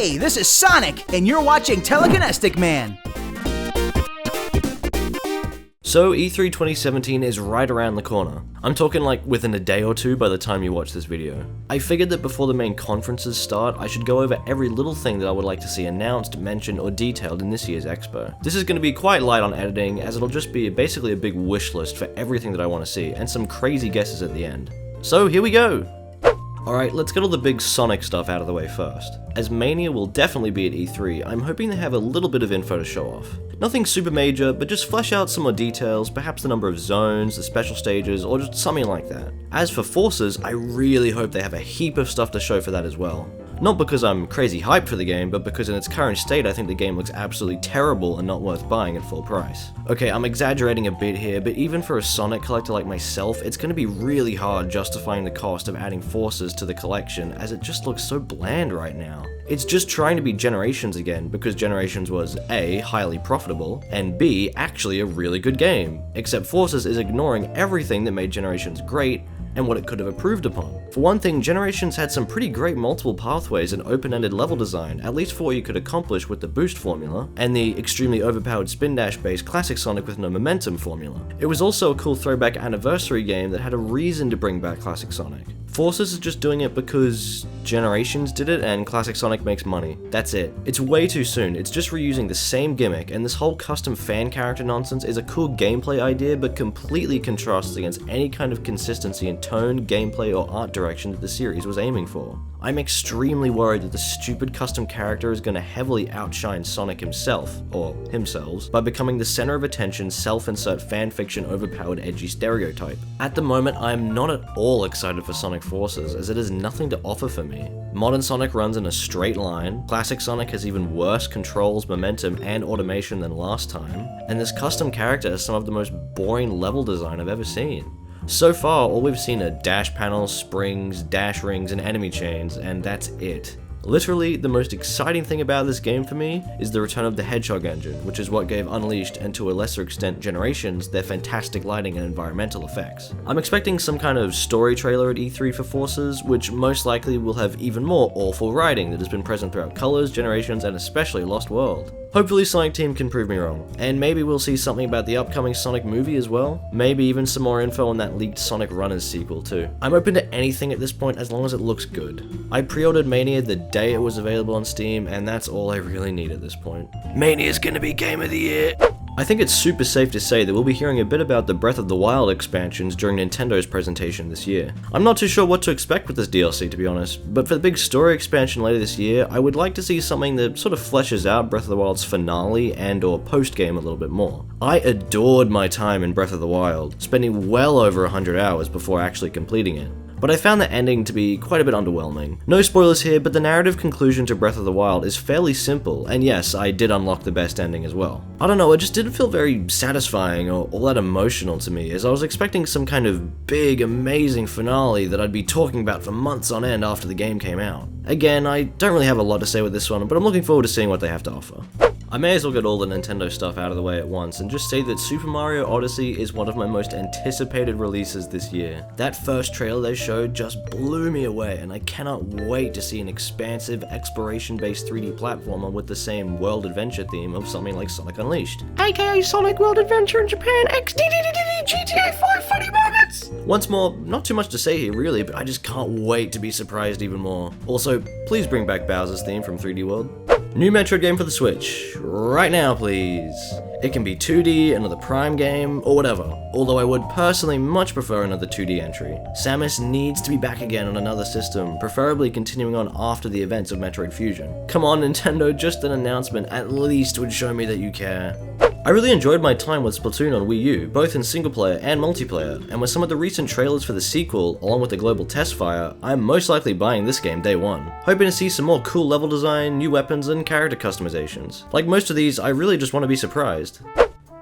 Hey, this is Sonic, and you're watching Telekinestic Man. So E3 2017 is right around the corner. I'm talking like within a day or two by the time you watch this video. I figured that before the main conferences start, I should go over every little thing that I would like to see announced, mentioned, or detailed in this year's expo. This is going to be quite light on editing, as it'll just be basically a big wish list for everything that I want to see, and some crazy guesses at the end. So here we go! Alright, let's get all the big Sonic stuff out of the way first. As Mania will definitely be at E3, I'm hoping they have a little bit of info to show off. Nothing super major, but just flesh out some more details, perhaps the number of zones, the special stages, or just something like that. As for Forces, I really hope they have a heap of stuff to show for that as well. Not because I'm crazy hyped for the game, but because in its current state I think the game looks absolutely terrible and not worth buying at full price. Okay, I'm exaggerating a bit here, but even for a Sonic collector like myself, it's going to be really hard justifying the cost of adding Forces to the collection, as it just looks so bland right now. It's just trying to be Generations again, because Generations was A, highly profitable, and B, actually a really good game. Except Forces is ignoring everything that made Generations great, and what it could have improved upon. For one thing, Generations had some pretty great multiple pathways and open-ended level design, at least for what you could accomplish with the boost formula, and the extremely overpowered spin dash-based classic Sonic with no momentum formula. It was also a cool throwback anniversary game that had a reason to bring back classic Sonic. Forces is just doing it because Generations did it and classic Sonic makes money. That's it. It's way too soon. It's just reusing the same gimmick, and this whole custom fan character nonsense is a cool gameplay idea but completely contrasts against any kind of consistency in tone, gameplay, or art direction that the series was aiming for. I'm extremely worried that the stupid custom character is going to heavily outshine Sonic himself, or himselves, by becoming the center of attention, self-insert fanfiction overpowered edgy stereotype. At the moment, I am not at all excited for Sonic Forces, as it has nothing to offer for me. Modern Sonic runs in a straight line, classic Sonic has even worse controls, momentum, and automation than last time, and this custom character has some of the most boring level design I've ever seen. So far, all we've seen are dash panels, springs, dash rings, and enemy chains, and that's it. Literally, the most exciting thing about this game for me is the return of the Hedgehog engine, which is what gave Unleashed, and to a lesser extent Generations, their fantastic lighting and environmental effects. I'm expecting some kind of story trailer at E3 for Forces, which most likely will have even more awful writing that has been present throughout Colors, Generations, and especially Lost World. Hopefully Sonic Team can prove me wrong, and maybe we'll see something about the upcoming Sonic movie as well. Maybe even some more info on that leaked Sonic Runners sequel too. I'm open to anything at this point as long as it looks good. I pre-ordered Mania the day it was available on Steam, and that's all I really need at this point. Mania's gonna be Game of the Year! I think it's super safe to say that we'll be hearing a bit about the Breath of the Wild expansions during Nintendo's presentation this year. I'm not too sure what to expect with this DLC, to be honest, but for the big story expansion later this year, I would like to see something that sort of fleshes out Breath of the Wild's finale and or post-game a little bit more. I adored my time in Breath of the Wild, spending well over 100 hours before actually completing it. But I found the ending to be quite a bit underwhelming. No spoilers here, but the narrative conclusion to Breath of the Wild is fairly simple, and yes, I did unlock the best ending as well. I don't know, it just didn't feel very satisfying or all that emotional to me, as I was expecting some kind of big, amazing finale that I'd be talking about for months on end after the game came out. Again, I don't really have a lot to say with this one, but I'm looking forward to seeing what they have to offer. I may as well get all the Nintendo stuff out of the way at once and just say that Super Mario Odyssey is one of my most anticipated releases this year. That first trailer they showed just blew me away, and I cannot wait to see an expansive, exploration-based 3D platformer with the same world adventure theme of something like Sonic Unleashed. AKA Sonic World Adventure in Japan X GTA 5 funny moments! Once more, not too much to say here really, but I just can't wait to be surprised even more. Also, please bring back Bowser's theme from 3D World. New Metroid game for the Switch. Right now, please. It can be 2D, another Prime game, or whatever, although I would personally much prefer another 2D entry. Samus needs to be back again on another system, preferably continuing on after the events of Metroid Fusion. Come on, Nintendo, just an announcement at least would show me that you care. I really enjoyed my time with Splatoon on Wii U, both in single player and multiplayer, and with some of the recent trailers for the sequel, along with the global test fire, I'm most likely buying this game day one. Hoping to see some more cool level design, new weapons, and character customizations. Like most of these, I really just want to be surprised.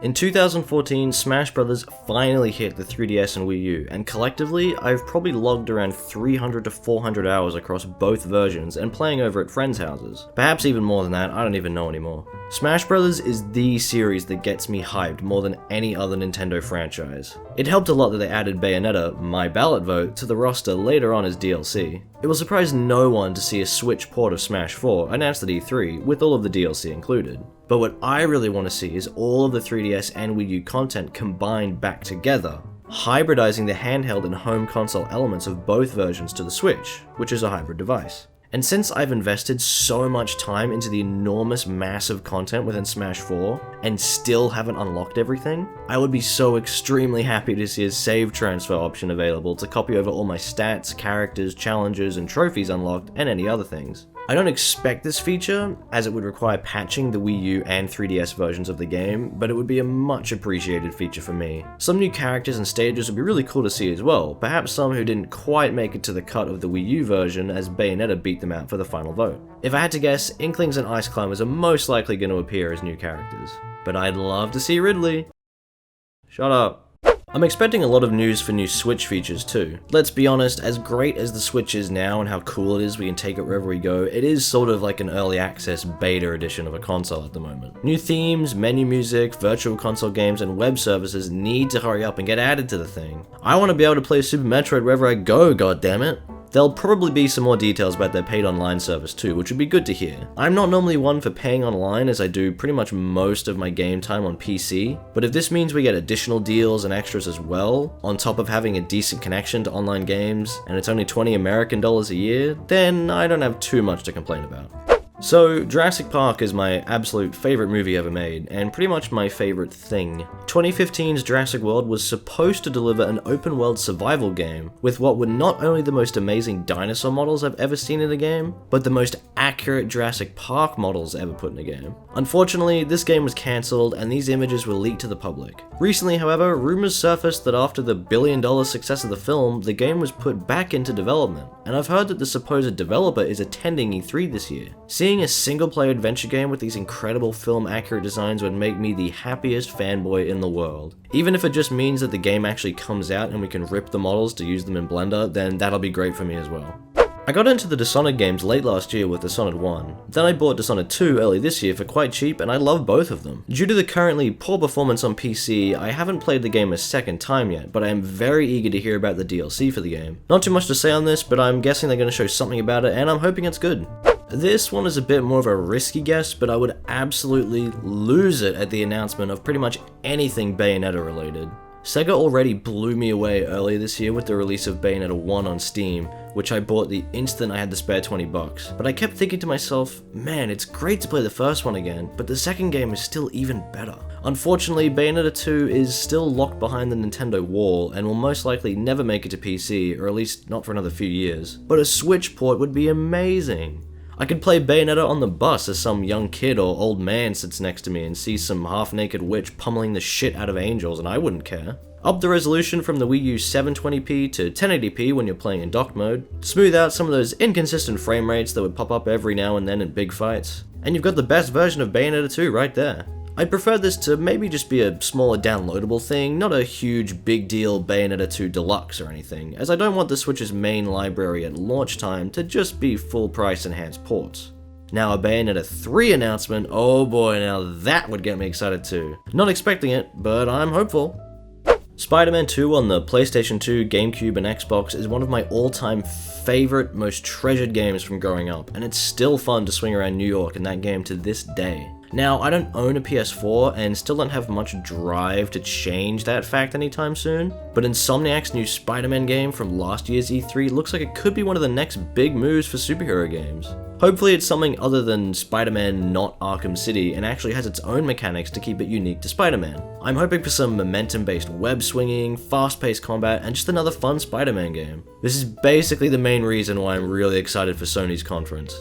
In 2014, Smash Bros. Finally hit the 3DS and Wii U, and collectively, I've probably logged around 300 to 400 hours across both versions and playing over at friends' houses. Perhaps even more than that, I don't even know anymore. Smash Bros. Is the series that gets me hyped more than any other Nintendo franchise. It helped a lot that they added Bayonetta, my ballot vote, to the roster later on as DLC. It will surprise no one to see a Switch port of Smash 4 announced at E3, with all of the DLC included. But what I really want to see is all of the 3DS and Wii U content combined back together, hybridizing the handheld and home console elements of both versions to the Switch, which is a hybrid device. And since I've invested so much time into the enormous massive content within Smash 4 and still haven't unlocked everything, I would be so extremely happy to see a save transfer option available to copy over all my stats, characters, challenges, and trophies unlocked, and any other things. I don't expect this feature, as it would require patching the Wii U and 3DS versions of the game, but it would be a much appreciated feature for me. Some new characters and stages would be really cool to see as well, perhaps some who didn't quite make it to the cut of the Wii U version as Bayonetta beat them out for the final vote. If I had to guess, Inklings and Ice Climbers are most likely going to appear as new characters. But I'd love to see Ridley. Shut up. I'm expecting a lot of news for new Switch features too. Let's be honest, as great as the Switch is now and how cool it is we can take it wherever we go, it is sort of like an early access beta edition of a console at the moment. New themes, menu music, virtual console games, and web services need to hurry up and get added to the thing. I want to be able to play Super Metroid wherever I go, goddammit. There'll probably be some more details about their paid online service too, which would be good to hear. I'm not normally one for paying online as I do pretty much most of my game time on PC, but if this means we get additional deals and extras as well, on top of having a decent connection to online games, and it's only $20 American a year, then I don't have too much to complain about. So, Jurassic Park is my absolute favorite movie ever made, and pretty much my favorite thing. 2015's Jurassic World was supposed to deliver an open-world survival game with what were not only the most amazing dinosaur models I've ever seen in a game, but the most accurate Jurassic Park models ever put in a game. Unfortunately, this game was cancelled and these images were leaked to the public. Recently, however, rumors surfaced that after the billion-dollar success of the film, the game was put back into development, and I've heard that the supposed developer is attending E3 this year. Seeing a single-player adventure game with these incredible film-accurate designs would make me the happiest fanboy in the world. Even if it just means that the game actually comes out and we can rip the models to use them in Blender, then that'll be great for me as well. I got into the Dishonored games late last year with Dishonored 1. Then I bought Dishonored 2 early this year for quite cheap, and I love both of them. Due to the currently poor performance on PC, I haven't played the game a second time yet, but I am very eager to hear about the DLC for the game. Not too much to say on this, but I'm guessing they're going to show something about it, and I'm hoping it's good. This one is a bit more of a risky guess, but I would absolutely lose it at the announcement of pretty much anything Bayonetta related. SEGA already blew me away earlier this year with the release of Bayonetta 1 on Steam, which I bought the instant I had the spare $20. But I kept thinking to myself, man, it's great to play the first one again, but the second game is still even better. Unfortunately, Bayonetta 2 is still locked behind the Nintendo wall and will most likely never make it to PC, or at least not for another few years. But a Switch port would be amazing. I could play Bayonetta on the bus as some young kid or old man sits next to me and sees some half-naked witch pummeling the shit out of angels and I wouldn't care. Up the resolution from the Wii U 720p to 1080p when you're playing in dock mode, smooth out some of those inconsistent frame rates that would pop up every now and then in big fights, and you've got the best version of Bayonetta 2 right there. I'd prefer this to maybe just be a smaller downloadable thing, not a huge big deal Bayonetta 2 Deluxe or anything, as I don't want the Switch's main library at launch time to just be full price enhanced ports. Now a Bayonetta 3 announcement, oh boy, now that would get me excited too. Not expecting it, but I'm hopeful. Spider-Man 2 on the PlayStation 2, GameCube, and Xbox is one of my all-time favorite, most treasured games from growing up, and it's still fun to swing around New York in that game to this day. Now, I don't own a PS4 and still don't have much drive to change that fact anytime soon, but Insomniac's new Spider-Man game from last year's E3 looks like it could be one of the next big moves for superhero games. Hopefully it's something other than Spider-Man not Arkham City and actually has its own mechanics to keep it unique to Spider-Man. I'm hoping for some momentum-based web swinging, fast-paced combat, and just another fun Spider-Man game. This is basically the main reason why I'm really excited for Sony's conference.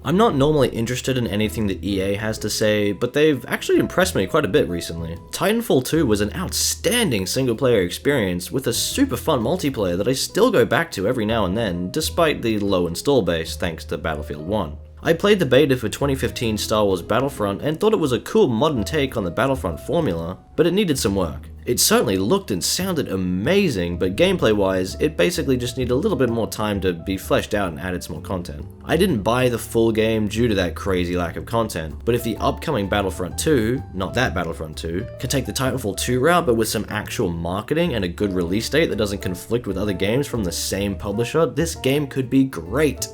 I'm not normally interested in anything that EA has to say, but they've actually impressed me quite a bit recently. Titanfall 2 was an outstanding single-player experience with a super fun multiplayer that I still go back to every now and then, despite the low install base thanks to Battlefield 1. I played the beta for 2015 Star Wars Battlefront and thought it was a cool modern take on the Battlefront formula, but it needed some work. It certainly looked and sounded amazing, but gameplay-wise, it basically just needed a little bit more time to be fleshed out and added some more content. I didn't buy the full game due to that crazy lack of content, but if the upcoming Battlefront 2, not that Battlefront 2, can take the Titanfall 2 route but with some actual marketing and a good release date that doesn't conflict with other games from the same publisher, this game could be great.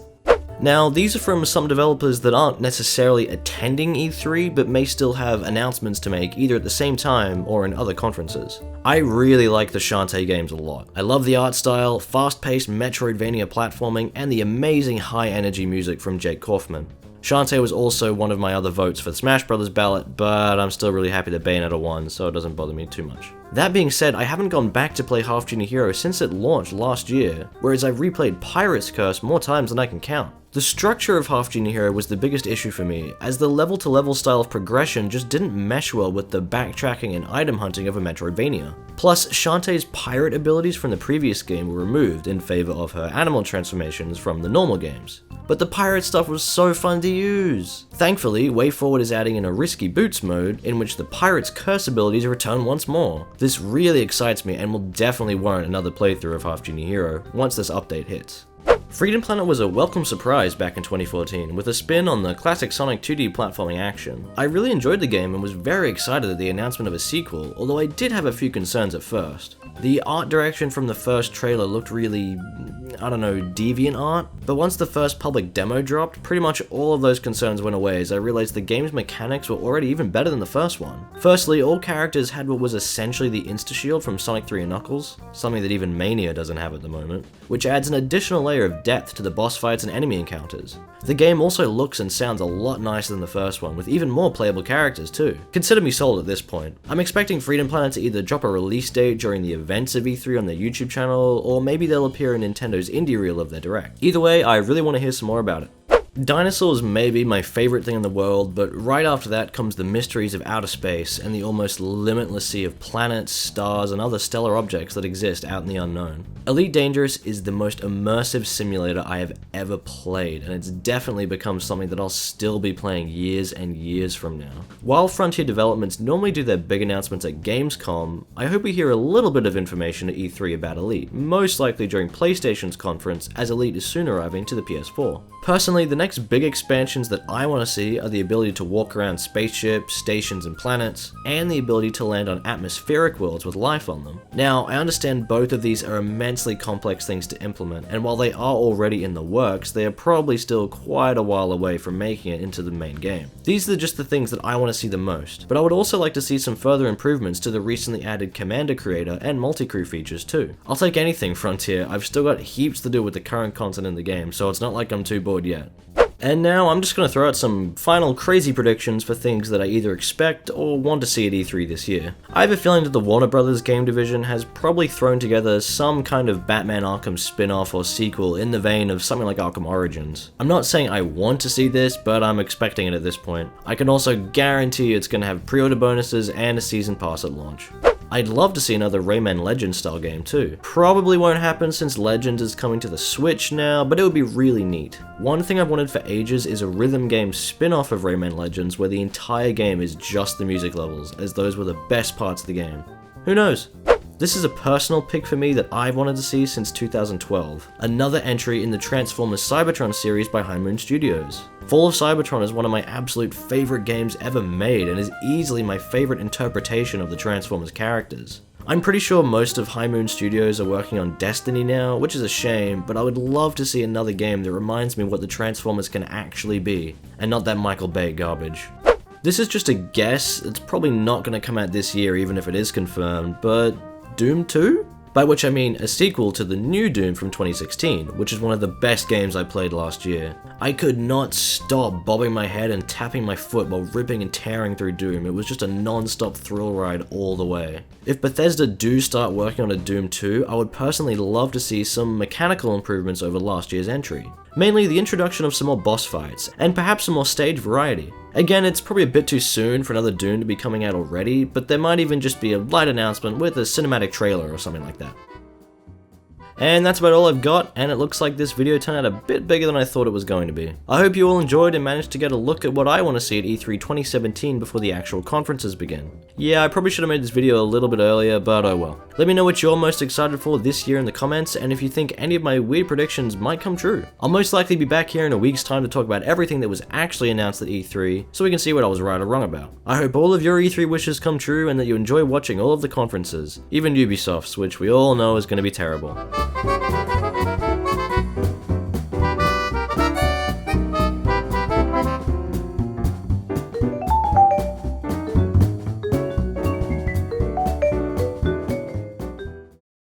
Now, these are from some developers that aren't necessarily attending E3, but may still have announcements to make either at the same time or in other conferences. I really like the Shantae games a lot. I love the art style, fast-paced Metroidvania platforming, and the amazing high-energy music from Jake Kaufman. Shantae was also one of my other votes for the Smash Brothers ballot, but I'm still really happy that Bayonetta won, so it doesn't bother me too much. That being said, I haven't gone back to play Half Genie Hero since it launched last year, whereas I've replayed Pirate's Curse more times than I can count. The structure of Half Genie Hero was the biggest issue for me, as the level-to-level style of progression just didn't mesh well with the backtracking and item hunting of a Metroidvania. Plus, Shantae's pirate abilities from the previous game were removed in favor of her animal transformations from the normal games. But the pirate stuff was so fun to use! Thankfully, WayForward is adding in a risky boots mode, in which the pirate's curse abilities return once more. This really excites me and will definitely warrant another playthrough of Half Genie Hero once this update hits. Freedom Planet was a welcome surprise back in 2014, with a spin on the classic Sonic 2D platforming action. I really enjoyed the game and was very excited at the announcement of a sequel, although I did have a few concerns at first. The art direction from the first trailer looked really, deviant art, but once the first public demo dropped, pretty much all of those concerns went away as I realized the game's mechanics were already even better than the first one. Firstly, all characters had what was essentially the insta-shield from Sonic 3 and Knuckles, something that even Mania doesn't have at the moment, which adds an additional layer of depth to the boss fights and enemy encounters. The game also looks and sounds a lot nicer than the first one, with even more playable characters too. Consider me sold at this point. I'm expecting Freedom Planet to either drop a release date during the events of E3 on their YouTube channel, or maybe they'll appear in Nintendo's indie reel of their direct. Either way, I really want to hear some more about it. Dinosaurs may be my favorite thing in the world, but right after that comes the mysteries of outer space and the almost limitless sea of planets, stars, and other stellar objects that exist out in the unknown. Elite Dangerous is the most immersive simulator I have ever played, and it's definitely become something that I'll still be playing years and years from now. While Frontier Developments normally do their big announcements at Gamescom, I hope we hear a little bit of information at E3 about Elite, most likely during PlayStation's conference, as Elite is soon arriving to the PS4. Personally, the next big expansions that I want to see are the ability to walk around spaceships, stations, and planets, and the ability to land on atmospheric worlds with life on them. Now, I understand both of these are immensely complex things to implement, and while they are already in the works, they are probably still quite a while away from making it into the main game. These are just the things that I want to see the most, but I would also like to see some further improvements to the recently added Commander Creator and multi-crew features too. I'll take anything, Frontier. I've still got heaps to do with the current content in the game, so it's not like I'm too bored yet. And now I'm just going to throw out some final crazy predictions for things that I either expect or want to see at E3 this year. I have a feeling that the Warner Brothers game division has probably thrown together some kind of Batman Arkham spin-off or sequel in the vein of something like Arkham Origins. I'm not saying I want to see this, but I'm expecting it at this point. I can also guarantee it's going to have pre-order bonuses and a season pass at launch. I'd love to see another Rayman Legends style game too. Probably won't happen since Legends is coming to the Switch now, but it would be really neat. One thing I've wanted for ages is a rhythm game spin-off of Rayman Legends where the entire game is just the music levels, as those were the best parts of the game. Who knows? This is a personal pick for me that I've wanted to see since 2012. Another entry in the Transformers Cybertron series by High Moon Studios. Fall of Cybertron is one of my absolute favorite games ever made and is easily my favorite interpretation of the Transformers characters. I'm pretty sure most of High Moon Studios are working on Destiny now, which is a shame, but I would love to see another game that reminds me what the Transformers can actually be, and not that Michael Bay garbage. This is just a guess, it's probably not going to come out this year even if it is confirmed, but Doom 2? by which I mean a sequel to the new Doom from 2016, which is one of the best games I played last year. I could not stop bobbing my head and tapping my foot while ripping and tearing through Doom. It was just a non-stop thrill ride all the way. If Bethesda do start working on a Doom 2, I would personally love to see some mechanical improvements over last year's entry. Mainly the introduction of some more boss fights, and perhaps some more stage variety. Again, it's probably a bit too soon for another Doom to be coming out already, but there might even just be a light announcement with a cinematic trailer or something like that. And that's about all I've got, and it looks like this video turned out a bit bigger than I thought it was going to be. I hope you all enjoyed and managed to get a look at what I want to see at E3 2017 before the actual conferences begin. Yeah, I probably should have made this video a little bit earlier, but oh well. Let me know what you're most excited for this year in the comments, and if you think any of my weird predictions might come true. I'll most likely be back here in a week's time to talk about everything that was actually announced at E3, so we can see what I was right or wrong about. I hope all of your E3 wishes come true and that you enjoy watching all of the conferences, even Ubisoft's, which we all know is going to be terrible.